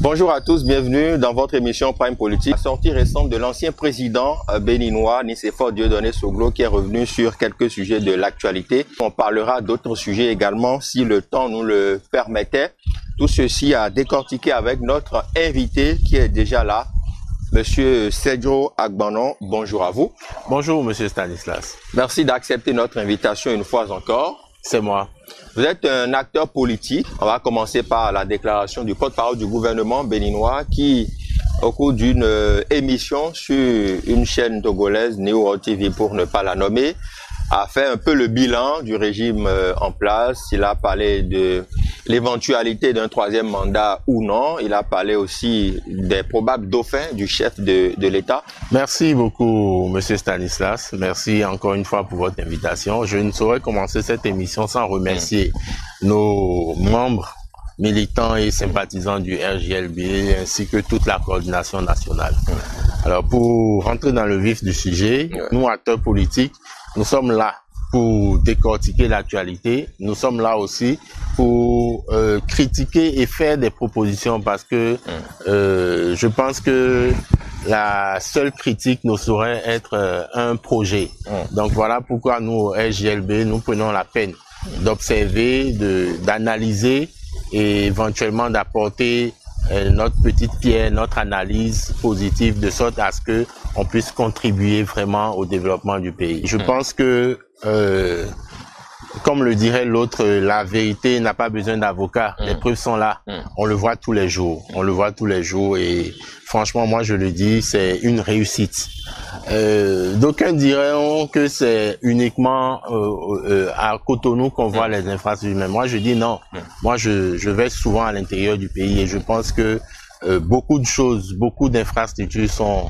Bonjour à tous, bienvenue dans votre émission Prime Politique. La sortie récente de l'ancien président béninois Nicéphore Dieudonné Soglo qui est revenu sur quelques sujets de l'actualité. On parlera d'autres sujets également si le temps nous le permettait. Tout ceci à décortiquer avec notre invité qui est déjà là, Monsieur Sergio Agbanon. Bonjour à vous. Bonjour Monsieur Stanislas. Merci d'accepter notre invitation une fois encore. C'est moi. Vous êtes un acteur politique. On va commencer par la déclaration du porte-parole du gouvernement béninois qui, au cours d'une émission sur une chaîne togolaise, Neo TV pour ne pas la nommer, a fait un peu le bilan du régime en place. Il a parlé de l'éventualité d'un troisième mandat ou non. Il a parlé aussi des probables dauphins du chef de l'État. Merci beaucoup, Monsieur Stanislas. Merci encore une fois pour votre invitation. Je ne saurais commencer cette émission sans remercier nos membres, militants et sympathisants du RJLB ainsi que toute la coordination nationale. Alors, pour rentrer dans le vif du sujet, nous, acteurs politiques, nous sommes là pour décortiquer l'actualité. Nous sommes là aussi pour critiquer et faire des propositions parce que je pense que la seule critique ne saurait être un projet. Donc voilà pourquoi nous, au RJLB, nous prenons la peine d'observer, d'analyser et éventuellement d'apporter notre petite pierre, notre analyse positive de sorte à ce que on puisse contribuer vraiment au développement du pays. Je pense que, comme le dirait l'autre, la vérité n'a pas besoin d'avocat. Les preuves sont là. On le voit tous les jours. On le voit tous les jours et franchement, moi je le dis, c'est une réussite. D'aucuns diront que c'est uniquement à Cotonou qu'on voit les infrastructures. Mais moi je dis non. Moi je vais souvent à l'intérieur du pays et je pense que beaucoup de choses, beaucoup d'infrastructures sont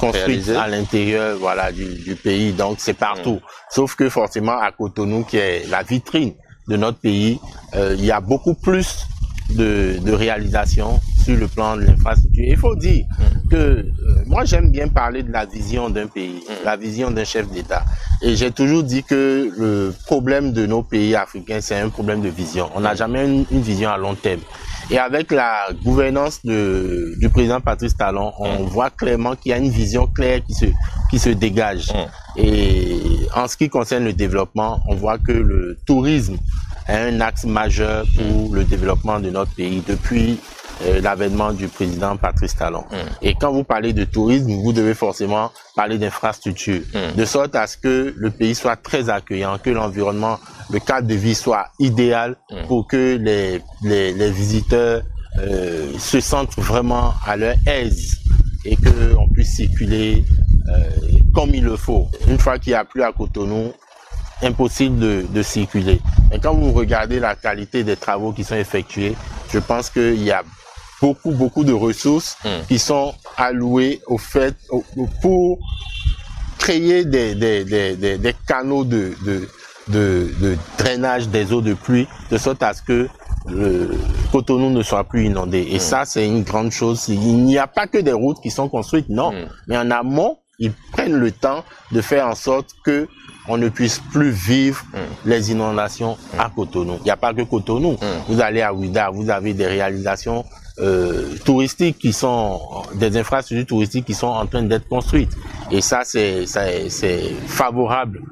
construites à l'intérieur, voilà, du pays. Donc c'est partout. Sauf que forcément à Cotonou, qui est la vitrine de notre pays, il y a beaucoup plus de réalisations sur le plan de l'infrastructure. Il faut dire que moi j'aime bien parler de la vision d'un pays, la vision d'un chef d'État. Et j'ai toujours dit que le problème de nos pays africains, c'est un problème de vision. On n'a jamais une vision à long terme. Et avec la gouvernance du président Patrice Talon, on voit clairement qu'il y a une vision claire qui se dégage. Et en ce qui concerne le développement, on voit que le tourisme est un axe majeur pour le développement de notre pays depuis l'avènement du président Patrice Talon. Et quand vous parlez de tourisme, vous devez forcément parler d'infrastructure, de sorte à ce que le pays soit très accueillant, que l'environnement, le cadre de vie soit idéal pour que les visiteurs se sentent vraiment à leur aise et qu'on puisse circuler comme il le faut. Une fois qu'il n'y a plus à Cotonou, impossible de circuler. Et quand vous regardez la qualité des travaux qui sont effectués, je pense qu'il y a beaucoup de ressources qui sont allouées au fait pour créer des canaux de drainage des eaux de pluie de sorte à ce que le Cotonou ne soit plus inondé. Et ça, c'est une grande chose. Il n'y a pas que des routes qui sont construites, non. Mais en amont, ils prennent le temps de faire en sorte que on ne puisse plus vivre les inondations à Cotonou. Il n'y a pas que Cotonou. Vous allez à Ouida, vous avez des réalisations touristiques qui sont, des infrastructures touristiques qui sont en train d'être construites. Et ça, c'est favorable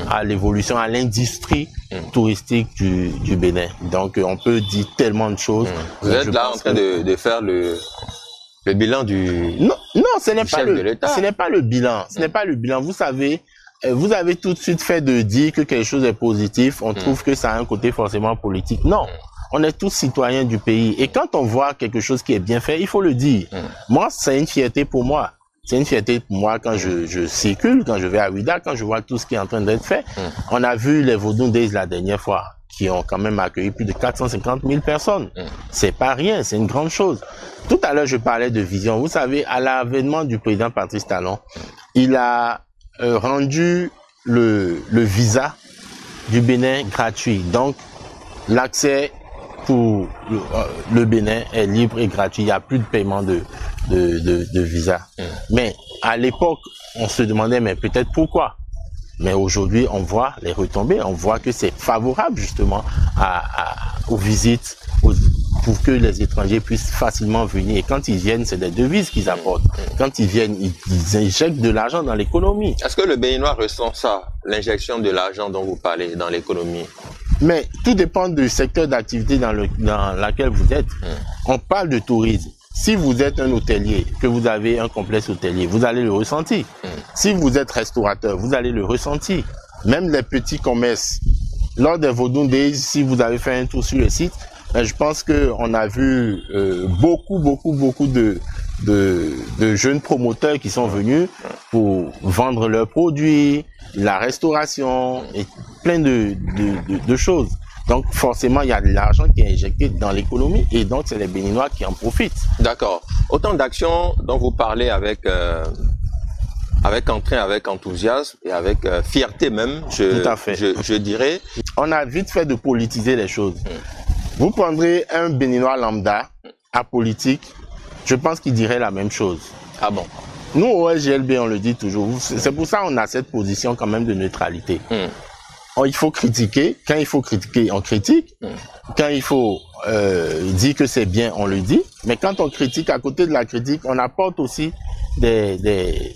à l'évolution, à l'industrie touristique du Bénin. Donc, on peut dire tellement de choses. Vous êtes là en train de faire le bilan du chef de l'État. Ce n'est pas le bilan. Ce n'est pas le bilan. Vous savez, vous avez tout de suite fait de dire que quelque chose est positif. On trouve que ça a un côté forcément politique. Non. On est tous citoyens du pays. Et quand on voit quelque chose qui est bien fait, il faut le dire. Moi, c'est une fierté pour moi. C'est une fierté pour moi quand je circule, quand je vais à Ouida, quand je vois tout ce qui est en train d'être fait. On a vu les Vodou Days la dernière fois, qui ont quand même accueilli plus de 450 000 personnes. C'est pas rien, c'est une grande chose. Tout à l'heure, je parlais de vision. Vous savez, à l'avènement du président Patrice Talon, il a rendu le visa du Bénin gratuit. Donc, l'accès pour le Bénin est libre et gratuit. Il n'y a plus de paiement de visa. Mais à l'époque, on se demandait, mais peut-être pourquoi? Mais aujourd'hui, on voit les retombées, on voit que c'est favorable justement aux visites, pour que les étrangers puissent facilement venir. Et quand ils viennent, c'est des devises qu'ils apportent. Quand ils viennent, ils injectent de l'argent dans l'économie. Est-ce que le Béninois ressent ça, l'injection de l'argent dont vous parlez dans l'économie? Mais tout dépend du secteur d'activité dans lequel vous êtes. On parle de tourisme. Si vous êtes un hôtelier, que vous avez un complexe hôtelier, vous allez le ressentir. Si vous êtes restaurateur, vous allez le ressentir. Même les petits commerces. Lors des Vodun Days, si vous avez fait un tour sur le site, je pense qu'on a vu beaucoup de jeunes promoteurs qui sont venus pour vendre leurs produits, la restauration et plein de choses. Donc forcément, il y a de l'argent qui est injecté dans l'économie et donc c'est les Béninois qui en profitent. D'accord. Autant d'actions dont vous parlez avec entrain, avec enthousiasme et avec fierté même, je dirais. On a vite fait de politiser les choses. Vous prendrez un Béninois lambda apolitique, je pense qu'il dirait la même chose. Ah bon? Nous, au SGLB, on le dit toujours. C'est pour ça qu'on a cette position quand même de neutralité. Il faut critiquer. Quand il faut critiquer, on critique. Quand il faut dire que c'est bien, on le dit. Mais quand on critique, à côté de la critique, on apporte aussi des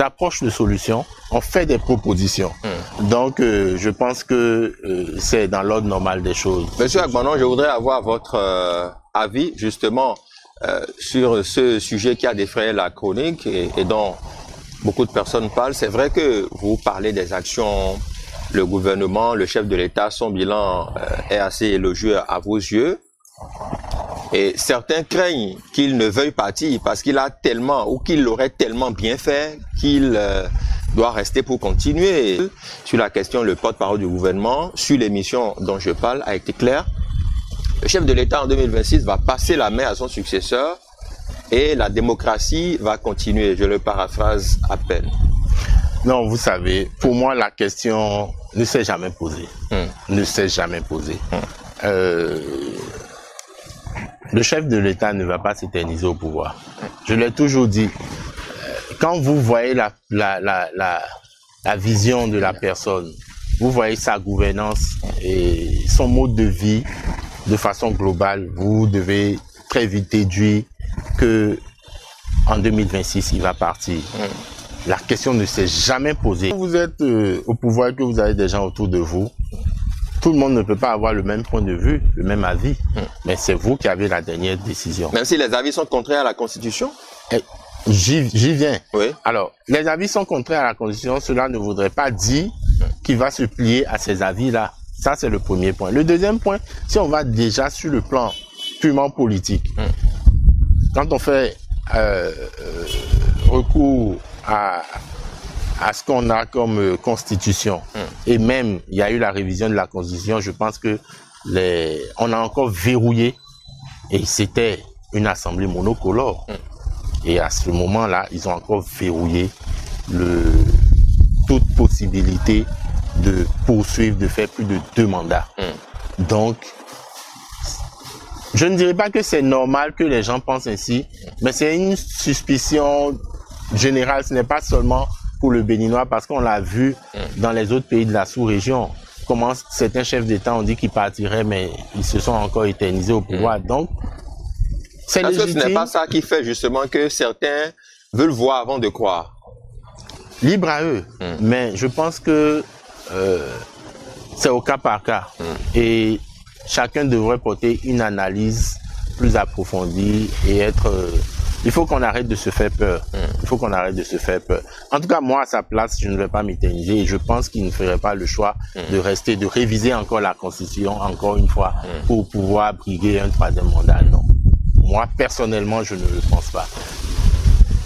approches de solutions. On fait des propositions. Donc, je pense que c'est dans l'ordre normal des choses. Monsieur Agbanon, je voudrais avoir votre avis, justement, sur ce sujet qui a défrayé la chronique et dont beaucoup de personnes parlent. C'est vrai que vous parlez des actions, le gouvernement, le chef de l'État, son bilan est assez élogieux à vos yeux. Et certains craignent qu'il ne veuille partir parce qu'il a tellement, ou qu'il l'aurait tellement bien fait qu'il doit rester pour continuer. Sur la question, le porte-parole du gouvernement, sur l'émission dont je parle, a été clair. Le chef de l'État en 2026 va passer la main à son successeur et la démocratie va continuer. Je le paraphrase à peine. Non, vous savez, pour moi, la question ne s'est jamais posée. Ne s'est jamais posée. Le chef de l'État ne va pas s'éterniser au pouvoir. Je l'ai toujours dit. Quand vous voyez la vision de la personne, vous voyez sa gouvernance et son mode de vie de façon globale, vous devez très vite déduire que en 2026, il va partir. La question ne s'est jamais posée. Quand vous êtes au pouvoir et que vous avez des gens autour de vous, tout le monde ne peut pas avoir le même point de vue, le même avis. Mais c'est vous qui avez la dernière décision. Même si les avis sont contraires à la Constitution? J'y viens. Oui. Alors, les avis sont contraires à la Constitution, cela ne voudrait pas dire qu'il va se plier à ces avis-là. Ça, c'est le premier point. Le deuxième point, si on va déjà sur le plan purement politique, quand on fait recours à ce qu'on a comme constitution, et même il y a eu la révision de la constitution, je pense que on a encore verrouillé, et c'était une assemblée monocolore. Et à ce moment-là, ils ont encore verrouillé toute possibilité de poursuivre, de faire plus de 2 mandats. Donc, je ne dirais pas que c'est normal que les gens pensent ainsi, mais c'est une suspicion générale. Ce n'est pas seulement pour le Béninois, parce qu'on l'a vu dans les autres pays de la sous-région, comment certains chefs d'État ont dit qu'ils partiraient, mais ils se sont encore éternisés au pouvoir. Donc, c'est légitime. Est-ce que ce n'est pas ça qui fait justement que certains veulent voir avant de croire? Libre à eux. Mais je pense que c'est au cas par cas. Et chacun devrait porter une analyse plus approfondie et être... il faut qu'on arrête de se faire peur. Il faut qu'on arrête de se faire peur. En tout cas, moi, à sa place, je ne vais pas m'éterniser et je pense qu'il ne ferait pas le choix de rester, de réviser encore la Constitution, encore une fois, pour pouvoir briguer un 3e mandat. Non. Moi, personnellement, je ne le pense pas.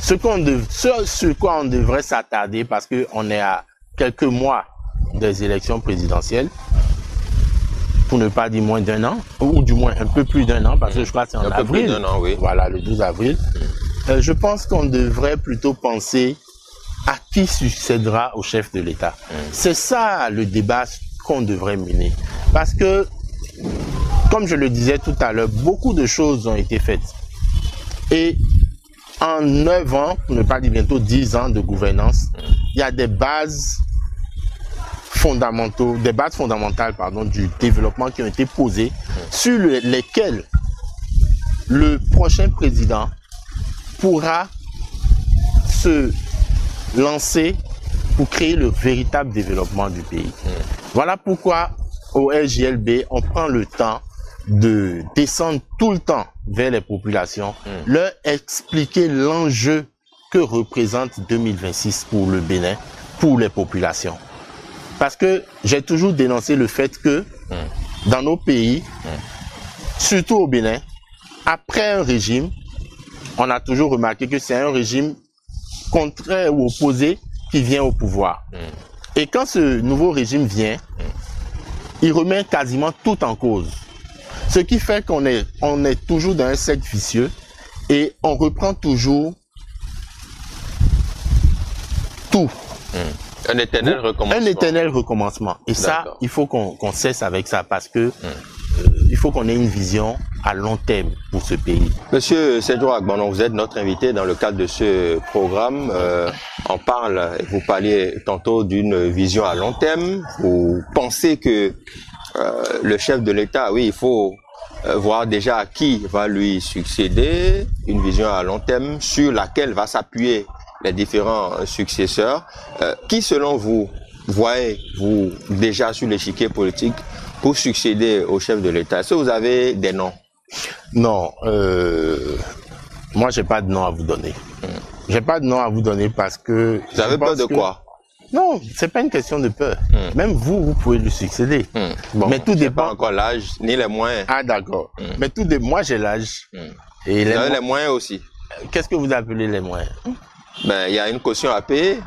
Sur quoi on devrait s'attarder, parce qu'on est à quelques mois des élections présidentielles, pour ne pas dire moins d'1 an, ou du moins un peu plus d'1 an, parce que je crois que c'est en avril. Un peu plus d'1 an, oui. Voilà, le 12 avril. Je pense qu'on devrait plutôt penser à qui succédera au chef de l'État. C'est ça le débat qu'on devrait mener. Parce que, comme je le disais tout à l'heure, beaucoup de choses ont été faites. Et en 9 ans, pour ne pas dire bientôt 10 ans de gouvernance, il y a des bases fondamentaux, des bases fondamentales, pardon, du développement qui ont été posées, sur lesquelles le prochain président pourra se lancer pour créer le véritable développement du pays. Voilà pourquoi au SJLB, on prend le temps de descendre tout le temps vers les populations, leur expliquer l'enjeu que représente 2026 pour le Bénin, pour les populations. Parce que j'ai toujours dénoncé le fait que dans nos pays, surtout au Bénin, après un régime, on a toujours remarqué que c'est un régime contraire ou opposé qui vient au pouvoir. Et quand ce nouveau régime vient, il remet quasiment tout en cause. Ce qui fait qu'on est toujours dans un cercle vicieux et on reprend toujours tout. Un éternel recommencement. Un éternel recommencement. Et ça, il faut qu'on cesse avec ça parce que il faut qu'on ait une vision à long terme pour ce pays. Monsieur Cedro Agbanon, vous êtes notre invité dans le cadre de ce programme. On parle, vous parliez tantôt d'une vision à long terme. Vous pensez que le chef de l'État, oui, il faut voir déjà à qui va lui succéder, une vision à long terme sur laquelle va s'appuyer les différents successeurs. Qui, selon vous, voyez-vous déjà sur l'échiquier politique pour succéder au chef de l'État? Est-ce que vous avez des noms? Non, moi j'ai pas de nom à vous donner. J'ai pas de nom à vous donner parce que... Vous avez peur de quoi? Non, c'est pas une question de peur. Même vous pouvez lui succéder. Bon, mais tout dépend. Pas encore l'âge ni les moyens. Ah d'accord. Mais tout dépend. Moi j'ai l'âge. Et vous avez les moyens aussi. Qu'est-ce que vous appelez les moyens? Ben, il y a une caution à payer.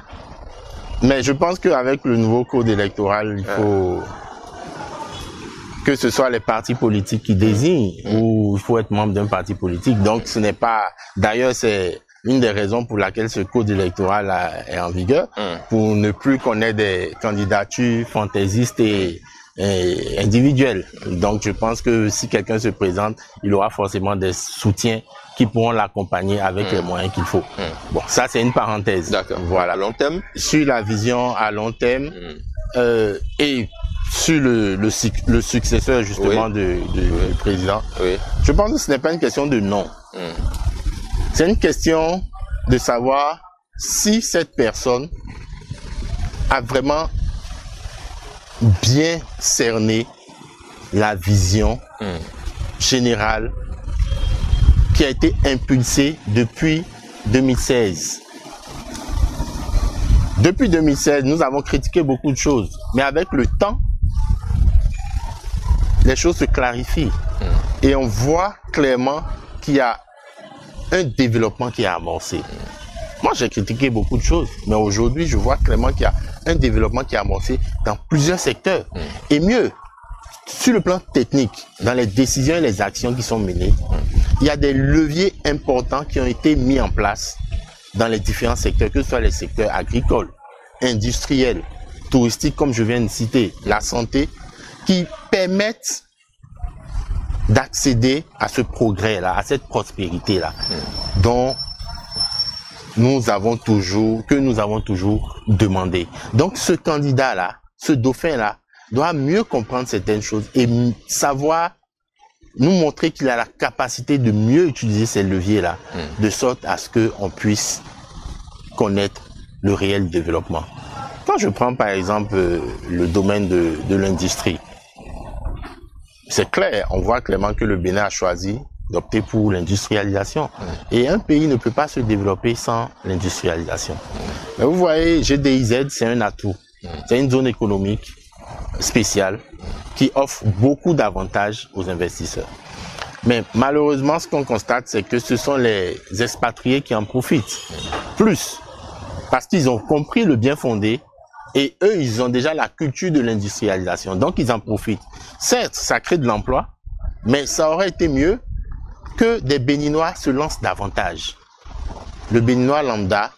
Mais je pense qu'avec le nouveau code électoral, il faut que ce soit les partis politiques qui désignent ou il faut être membre d'un parti politique. Donc ce n'est pas... D'ailleurs, c'est une des raisons pour laquelle ce code électoral est en vigueur, pour ne plus qu'on ait des candidatures fantaisistes et individuelles. Donc je pense que si quelqu'un se présente, il aura forcément des soutiens qui pourront l'accompagner avec les moyens qu'il faut. Bon, ça c'est une parenthèse. D'accord. Voilà. À long terme? Sur la vision à long terme et sur le successeur justement du président, je pense que ce n'est pas une question de nom. C'est une question de savoir si cette personne a vraiment bien cerné la vision générale qui a été impulsée depuis 2016. Depuis 2016, nous avons critiqué beaucoup de choses, mais avec le temps, les choses se clarifient et on voit clairement qu'il y a un développement qui est amorcé. Moi, j'ai critiqué beaucoup de choses, mais aujourd'hui, je vois clairement qu'il y a un développement qui est amorcé dans plusieurs secteurs. Et mieux, sur le plan technique, dans les décisions et les actions qui sont menées, il y a des leviers importants qui ont été mis en place dans les différents secteurs, que ce soit les secteurs agricoles, industriels, touristiques, comme je viens de citer, la santé, qui permettent d'accéder à ce progrès-là, à cette prospérité-là, dont nous avons toujours demandé. Donc ce candidat-là, ce dauphin-là, doit mieux comprendre certaines choses et savoir nous montrer qu'il a la capacité de mieux utiliser ces leviers-là, de sorte à ce qu'on puisse connaître le réel développement. Quand je prends par exemple le domaine de l'industrie, c'est clair, on voit clairement que le Bénin a choisi d'opter pour l'industrialisation. Et un pays ne peut pas se développer sans l'industrialisation. Mais vous voyez, GDIZ, c'est un atout. C'est une zone économique spéciale qui offre beaucoup d'avantages aux investisseurs. Mais malheureusement, ce qu'on constate, c'est que ce sont les expatriés qui en profitent. Plus, parce qu'ils ont compris le bien fondé et eux, ils ont déjà la culture de l'industrialisation. Donc, ils en profitent. Certes, ça crée de l'emploi, mais ça aurait été mieux que des Béninois se lancent davantage. Le Béninois lambda,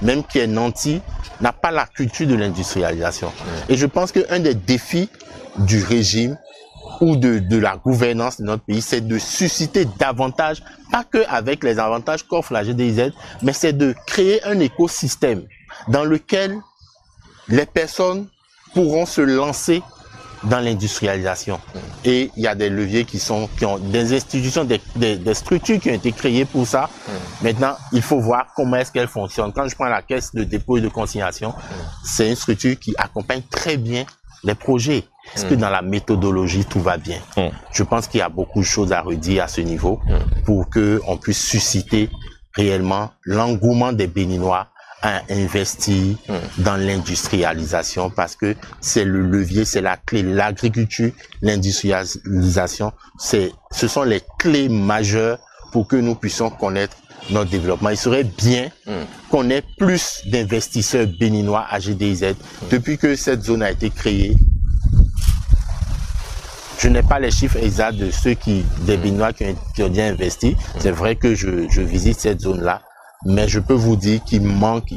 même qui est nanti, n'a pas la culture de l'industrialisation. Et je pense qu'un des défis du régime ou de la gouvernance de notre pays, c'est de susciter davantage, pas que avec les avantages qu'offre la GDIZ, mais c'est de créer un écosystème dans lequel les personnes pourront se lancer dans l'industrialisation. Et il y a des leviers qui ont des institutions, des structures qui ont été créées pour ça. Maintenant, il faut voir comment est-ce qu'elles fonctionnent. Quand je prends la caisse de dépôt et de consignation, c'est une structure qui accompagne très bien les projets. Est-ce que dans la méthodologie, tout va bien? Je pense qu'il y a beaucoup de choses à redire à ce niveau pour qu'on puisse susciter réellement l'engouement des Béninois à investir dans l'industrialisation, parce que c'est le levier, c'est la clé. L'agriculture, l'industrialisation, ce sont les clés majeures pour que nous puissions connaître notre développement. Il serait bien qu'on ait plus d'investisseurs béninois à GDIZ. Depuis que cette zone a été créée, je n'ai pas les chiffres exacts de des Béninois qui ont bien investi. C'est vrai que je visite cette zone-là, mais je peux vous dire qu'il manque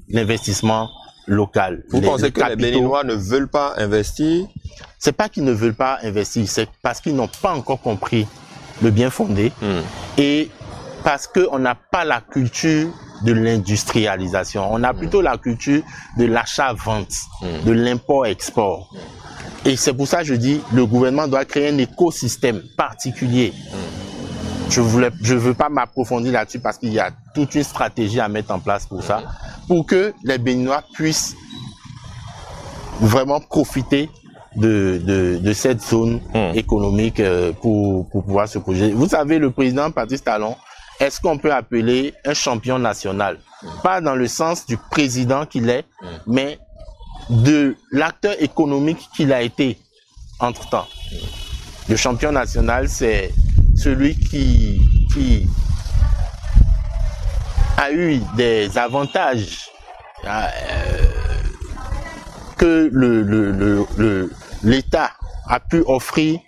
l'investissement local. Vous pensez que les Béninois ne veulent pas investir? C'est pas qu'ils ne veulent pas investir, c'est parce qu'ils n'ont pas encore compris le bien fondé et parce qu'on n'a pas la culture de l'industrialisation. On a plutôt la culture de l'achat-vente, de l'import-export. Et c'est pour ça que je dis le gouvernement doit créer un écosystème particulier. Je veux pas m'approfondir là-dessus parce qu'il y a toute une stratégie à mettre en place pour ça, pour que les Béninois puissent vraiment profiter de cette zone économique pour pouvoir se projeter. Vous savez, le président Patrice Talon, est-ce qu'on peut appeler un champion national? Pas dans le sens du président qu'il est, mais de l'acteur économique qu'il a été entre-temps. Le champion national, c'est celui qui a eu des avantages que l'État a pu offrir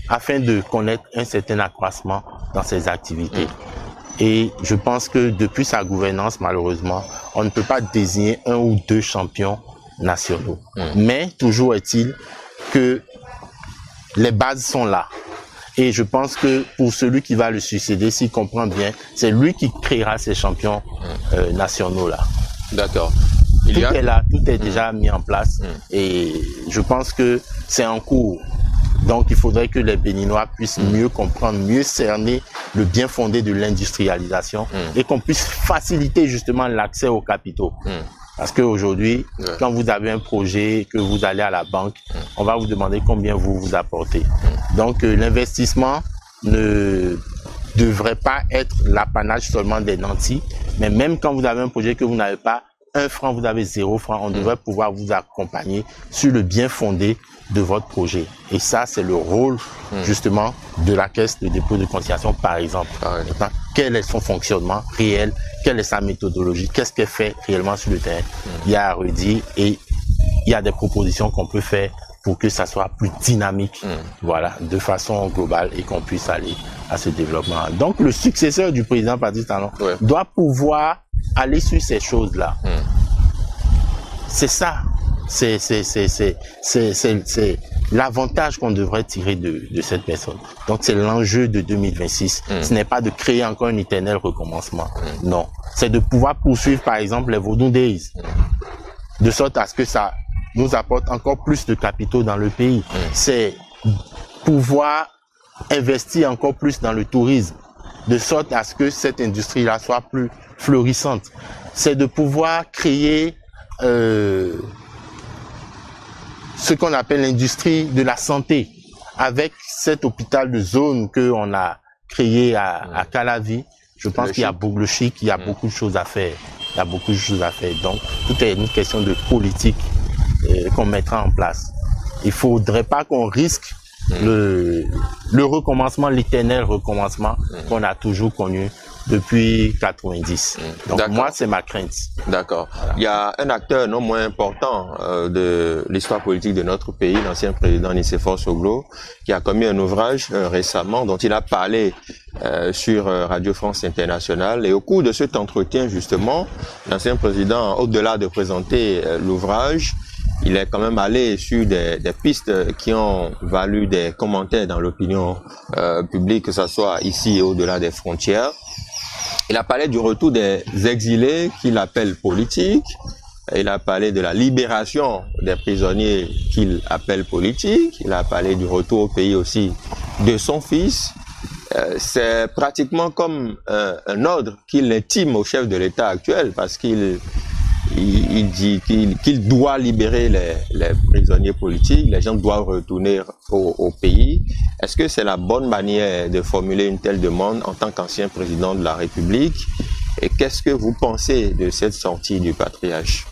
afin de connaître un certain accroissement dans ses activités. Et je pense que depuis sa gouvernance, malheureusement, on ne peut pas désigner un ou deux champions nationaux. Mais toujours est-il que les bases sont là. Et je pense que pour celui qui va le succéder, s'il comprend bien, c'est lui qui créera ces champions nationaux-là. D'accord. Tout est là, tout est déjà mis en place. Et je pense que c'est en cours. Donc il faudrait que les Béninois puissent mieux comprendre, mieux cerner le bien fondé de l'industrialisation et qu'on puisse faciliter justement l'accès aux capitaux. Parce qu'aujourd'hui, quand vous avez un projet, que vous allez à la banque, on va vous demander combien vous apportez. Donc l'investissement ne devrait pas être l'apanage seulement des nantis, mais même quand vous avez un projet que vous n'avez pas 1 franc, vous avez 0 franc, on devrait pouvoir vous accompagner sur le bien fondé de votre projet. Et ça, c'est le rôle justement de la caisse de dépôt de consignation, par exemple. Quel est son fonctionnement réel? Quelle est sa méthodologie? Qu'est-ce qu'elle fait réellement sur le terrain? Il y a à redire et il y a des propositions qu'on peut faire pour que ça soit plus dynamique, voilà, de façon globale et qu'on puisse aller à ce développement. Donc, le successeur du président Patrice Talon doit pouvoir aller sur ces choses-là. C'est ça. C'est l'avantage qu'on devrait tirer de cette personne. Donc c'est l'enjeu de 2026. Ce n'est pas de créer encore un éternel recommencement. Non. C'est de pouvoir poursuivre par exemple les Vodou Days. De sorte à ce que ça nous apporte encore plus de capitaux dans le pays. C'est pouvoir investir encore plus dans le tourisme. De sorte à ce que cette industrie-là soit plus florissante. C'est de pouvoir créer ce qu'on appelle l'industrie de la santé, avec cet hôpital de zone qu'on a créé à Calavi. Je pense qu'il y a beaucoup de chic, il y a beaucoup de choses à faire. Il y a beaucoup de choses à faire. Donc, tout est une question de politique qu'on mettra en place. Il ne faudrait pas qu'on risque le recommencement, l'éternel recommencement qu'on a toujours connu depuis 90. Donc moi, c'est ma crainte. D'accord. Voilà. Il y a un acteur non moins important de l'histoire politique de notre pays, l'ancien président Nicéphore Soglo, qui a commis un ouvrage récemment dont il a parlé sur Radio France Internationale. Et au cours de cet entretien, justement, l'ancien président, au-delà de présenter l'ouvrage, il est quand même allé sur des pistes qui ont valu des commentaires dans l'opinion publique, que ce soit ici et au-delà des frontières. Il a parlé du retour des exilés qu'il appelle politiques, Il a parlé de la libération des prisonniers qu'il appelle politiques. Il a parlé du retour au pays aussi de son fils. C'est pratiquement comme un ordre qu'il intime au chef de l'État actuel parce qu'il dit qu'il doit libérer les prisonniers politiques. Les gens doivent retourner au pays. Est-ce que c'est la bonne manière de formuler une telle demande en tant qu'ancien président de la République? Et qu'est-ce que vous pensez de cette sortie du patriarche?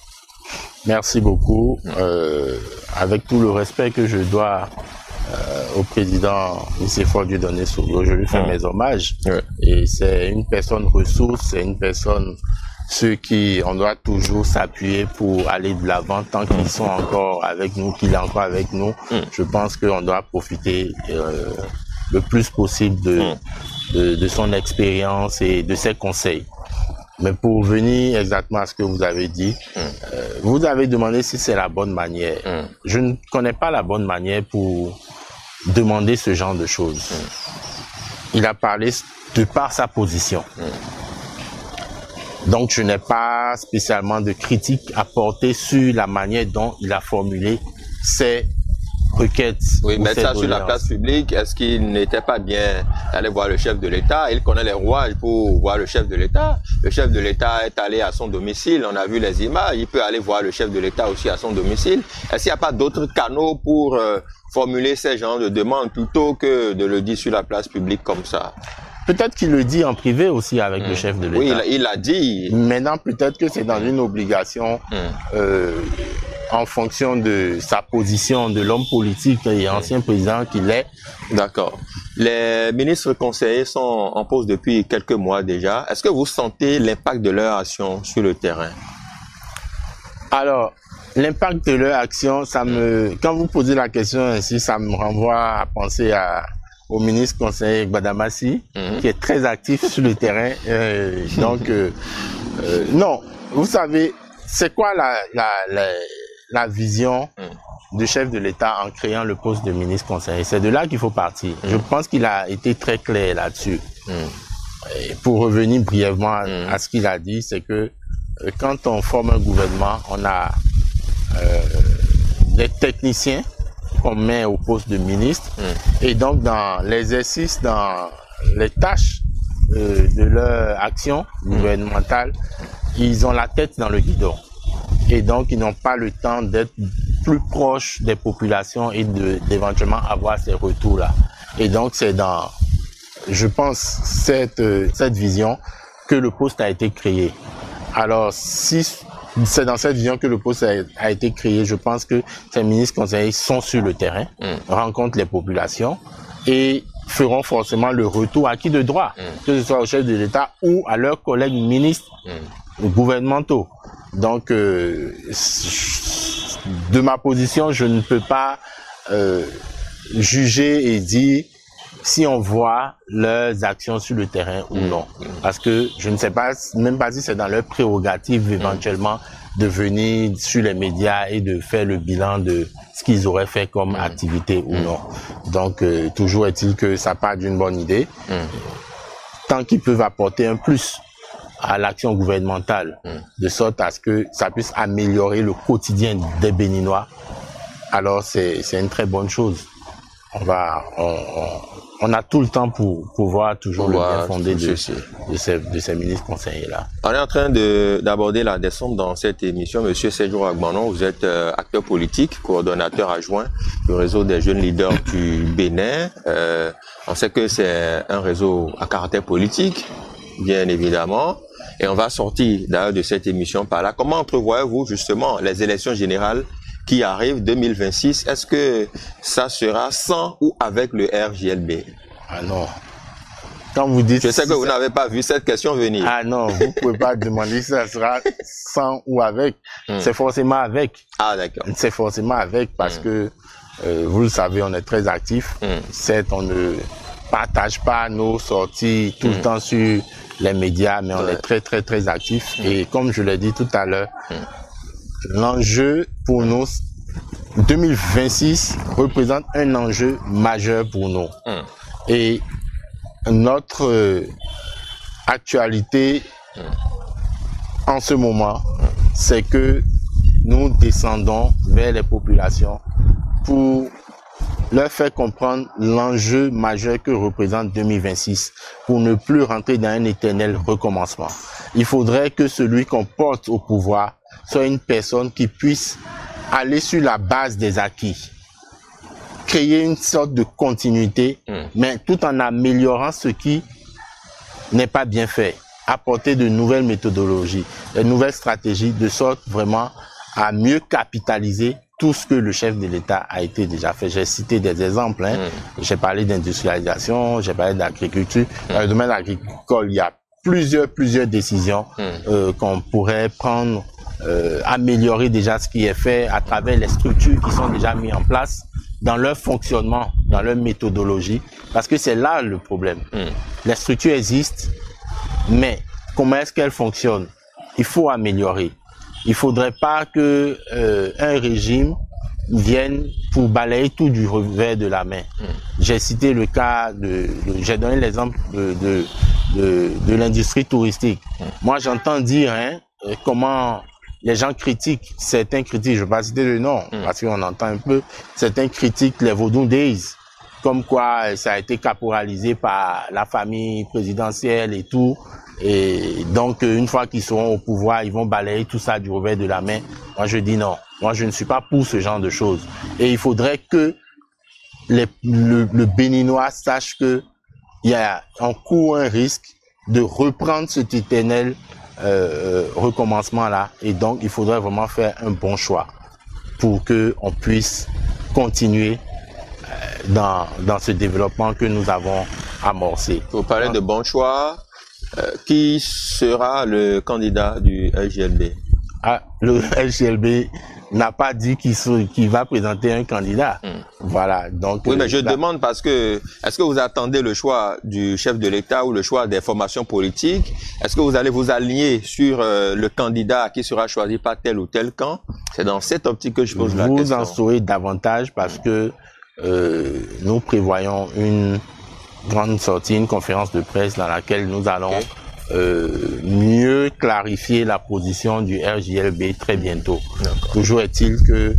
Merci beaucoup. Avec tout le respect que je dois au président Nicéphore Dieudonné Sogo, je lui fais mes hommages. Et c'est une personne ressource, c'est une personne sur qui on doit toujours s'appuyer pour aller de l'avant tant qu'ils sont encore avec nous, qu'il est encore avec nous. Je pense qu'on doit profiter le plus possible de son expérience et de ses conseils. Mais pour venir exactement à ce que vous avez dit, vous avez demandé si c'est la bonne manière. Je ne connais pas la bonne manière pour demander ce genre de choses. Il a parlé de par sa position. Donc je n'ai pas spécialement de critique à porter sur la manière dont il a formulé ses requêtes. Oui, mettre ça sur la place publique, est-ce qu'il n'était pas bien d'aller voir le chef de l'État? Il connaît les rouages pour voir le chef de l'État. Le chef de l'État est allé à son domicile, on a vu les images, il peut aller voir le chef de l'État aussi à son domicile. Est-ce qu'il n'y a pas d'autres canaux pour formuler ces genres de demandes plutôt que de le dire sur la place publique comme ça? Peut-être qu'il le dit en privé aussi avec le chef de l'État. Oui, il l'a dit. Maintenant, peut-être que c'est dans une obligation en fonction de sa position de l'homme politique et ancien président qu'il est. D'accord. Les ministres conseillers sont en pause depuis quelques mois déjà. Est-ce que vous sentez l'impact de leur action sur le terrain? Alors, l'impact de leur action, quand vous posez la question ainsi, ça me renvoie à penser au ministre conseiller Gbadamassi, qui est très actif sur le terrain. Non, vous savez, c'est quoi la vision du chef de l'État en créant le poste de ministre conseiller? C'est de là qu'il faut partir. Je pense qu'il a été très clair là-dessus. Pour revenir brièvement à ce qu'il a dit, c'est que quand on forme un gouvernement, on a des techniciens qu'on met au poste de ministre et donc dans l'exercice, dans les tâches de leur action gouvernementale, ils ont la tête dans le guidon et donc ils n'ont pas le temps d'être plus proches des populations et d'éventuellement avoir ces retours-là. Et donc c'est dans, je pense, cette vision que le poste a été créé. Alors si c'est dans cette vision que le poste a été créé, je pense que ces ministres conseillers sont sur le terrain, rencontrent les populations et feront forcément le retour acquis de droit, que ce soit au chef de l'État ou à leurs collègues ministres gouvernementaux. Donc, de ma position, je ne peux pas juger et dire si on voit leurs actions sur le terrain ou non. Parce que je ne sais pas, même pas si c'est dans leur prérogative éventuellement de venir sur les médias et de faire le bilan de ce qu'ils auraient fait comme activité ou non. Donc, toujours est-il que ça part d'une bonne idée. Tant qu'ils peuvent apporter un plus à l'action gouvernementale, de sorte à ce que ça puisse améliorer le quotidien des Béninois, alors c'est une très bonne chose. On a tout le temps pour pouvoir toujours le bien fondé de ces ministres conseillers-là. On est en train d'aborder la descente dans cette émission. Monsieur Séjour Agbanon, vous êtes acteur politique, coordonnateur adjoint du réseau des jeunes leaders du Bénin. On sait que c'est un réseau à caractère politique, bien évidemment. Et on va sortir d'ailleurs de cette émission par là. Comment entrevoyez-vous justement les élections générales qui arrivent 2026? Est-ce que ça sera sans ou avec le RJLB? Ah non. Quand vous dites... Je sais que vous n'avez pas vu cette question venir. Ah non, vous ne pouvez pas demander si ça sera sans ou avec. C'est forcément avec. Ah d'accord. C'est forcément avec parce que, vous le savez, on est très actifs. Certes, on ne partage pas nos sorties tout le temps sur les médias, mais on est très très très actifs. Et comme je l'ai dit tout à l'heure, l'enjeu pour nous, 2026 représente un enjeu majeur pour nous. Et notre actualité en ce moment, c'est que nous descendons vers les populations pour leur faire comprendre l'enjeu majeur que représente 2026 pour ne plus rentrer dans un éternel recommencement. Il faudrait que celui qu'on porte au pouvoir soit une personne qui puisse aller sur la base des acquis, créer une sorte de continuité, mais tout en améliorant ce qui n'est pas bien fait, apporter de nouvelles méthodologies, de nouvelles stratégies, de sorte vraiment à mieux capitaliser tout ce que le chef de l'État a été déjà fait. J'ai cité des exemples, j'ai parlé d'industrialisation, j'ai parlé d'agriculture. Dans le domaine agricole, il y a plusieurs décisions qu'on pourrait prendre, améliorer déjà ce qui est fait à travers les structures qui sont déjà mises en place dans leur fonctionnement, dans leur méthodologie, parce que c'est là le problème. Les structures existent, mais comment est-ce qu'elles fonctionnent? Il faut améliorer. Il faudrait pas que un régime vienne pour balayer tout du revers de la main. J'ai cité le cas j'ai donné l'exemple de l'industrie touristique. Moi, j'entends dire comment les gens critiquent, certains critiquent, je ne vais pas citer le nom, parce qu'on entend un peu, certains critiquent les Vodou Days, comme quoi ça a été caporalisé par la famille présidentielle et tout. Et donc, une fois qu'ils seront au pouvoir, ils vont balayer tout ça du revers de la main. Moi, je dis non. Moi, je ne suis pas pour ce genre de choses. Et il faudrait que le Béninois sache que il y a en cours un risque de reprendre cet éternel recommencement-là. Et donc, il faudrait vraiment faire un bon choix pour que on puisse continuer dans ce développement que nous avons amorcé. Vous parlez de bon choix. Qui sera le candidat du LGLB? Le LGLB n'a pas dit qu'il va présenter un candidat. Voilà. Donc, oui, mais je demande parce que, est-ce que vous attendez le choix du chef de l'État ou le choix des formations politiques? Est-ce que vous allez vous aligner sur le candidat qui sera choisi par tel ou tel camp? C'est dans cette optique que je pose la question. Vous en saurez davantage parce que nous prévoyons une grande sortie, une conférence de presse dans laquelle nous allons mieux clarifier la position du RJLB très bientôt. Toujours est-il que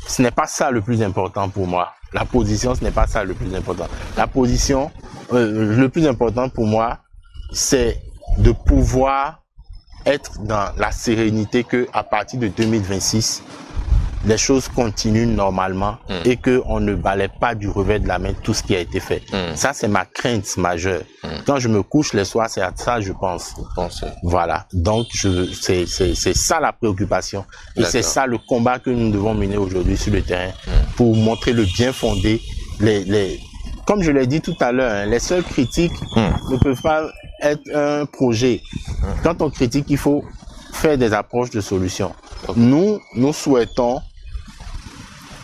ce n'est pas ça le plus important pour moi. La position, ce n'est pas ça le plus important. La position, le plus important pour moi, c'est de pouvoir être dans la sérénité que à partir de 2026, les choses continuent normalement et qu'on ne balaie pas du revers de la main tout ce qui a été fait. Ça, c'est ma crainte majeure. Quand je me couche les soirs, c'est à ça je pense. Voilà. Donc, c'est ça la préoccupation. Et c'est ça le combat que nous devons mener aujourd'hui sur le terrain pour montrer le bien fondé. Comme je l'ai dit tout à l'heure, les seules critiques ne peuvent pas être un projet. Quand on critique, il faut faire des approches de solutions. Nous souhaitons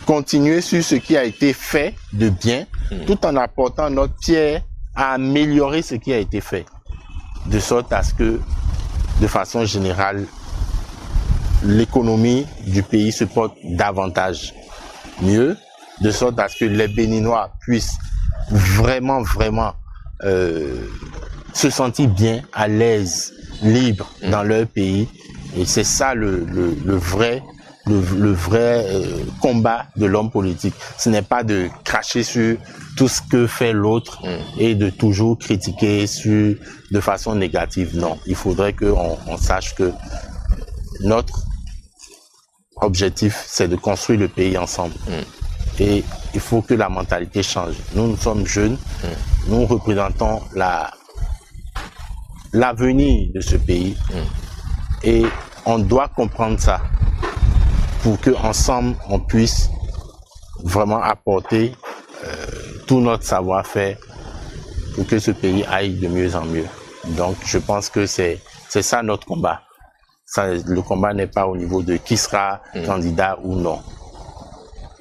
continuer sur ce qui a été fait de bien, tout en apportant notre pierre à améliorer ce qui a été fait, de sorte à ce que, de façon générale, l'économie du pays se porte davantage mieux, de sorte à ce que les Béninois puissent vraiment se sentir bien, à l'aise, libres dans leur pays. Et c'est ça le vrai combat de l'homme politique. Ce n'est pas de cracher sur tout ce que fait l'autre et de toujours critiquer de façon négative. Non, il faudrait qu'on sache que notre objectif, c'est de construire le pays ensemble. Et il faut que la mentalité change. Nous sommes jeunes, nous représentons l'avenir de ce pays et on doit comprendre ça pour qu'ensemble on puisse vraiment apporter tout notre savoir-faire pour que ce pays aille de mieux en mieux. Donc je pense que c'est ça notre combat. Le combat n'est pas au niveau de qui sera candidat ou non.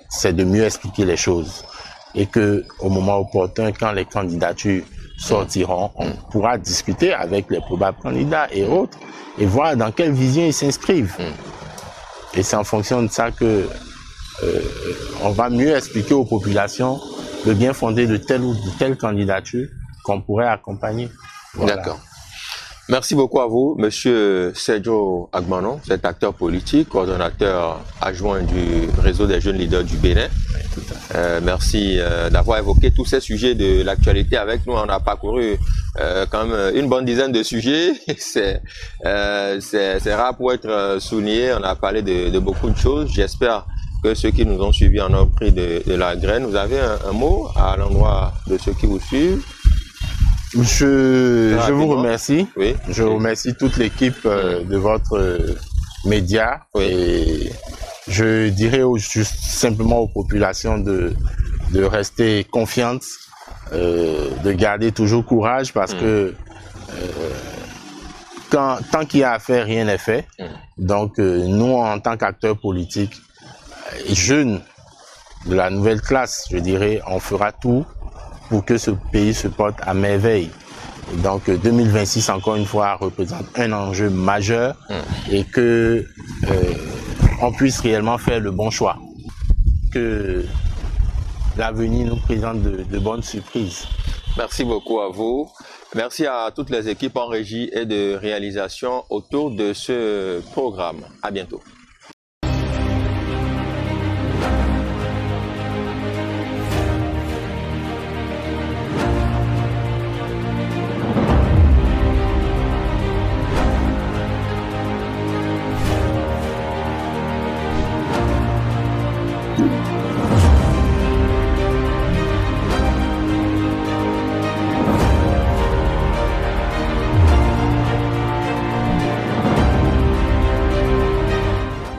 C'est de mieux expliquer les choses et que au moment opportun, quand les candidatures sortiront, on pourra discuter avec les probables candidats et autres et voir dans quelle vision ils s'inscrivent. Et c'est en fonction de ça que on va mieux expliquer aux populations le bien fondé de telle ou de telle candidature qu'on pourrait accompagner. Voilà. D'accord. Merci beaucoup à vous, Monsieur Sergio Agbanon, vous êtes acteur politique, coordonnateur adjoint du réseau des jeunes leaders du Bénin. Merci d'avoir évoqué tous ces sujets de l'actualité avec nous. On a parcouru quand même une bonne dizaine de sujets. C'est rare pour être souligné. On a parlé de beaucoup de choses. J'espère que ceux qui nous ont suivis en ont pris de la graine. Vous avez un mot à l'endroit de ceux qui vous suivent? Je vous remercie. Oui. Je remercie toute l'équipe de votre média. Oui. Et je dirais juste simplement aux populations de rester confiantes, de garder toujours courage parce que tant qu'il y a à faire, rien n'est fait. Donc nous, en tant qu'acteurs politiques, jeunes de la nouvelle classe, je dirais, on fera tout pour que ce pays se porte à merveille. Et donc 2026, encore une fois, représente un enjeu majeur et que on puisse réellement faire le bon choix. Que l'avenir nous présente de bonnes surprises. Merci beaucoup à vous. Merci à toutes les équipes en régie et de réalisation autour de ce programme. À bientôt.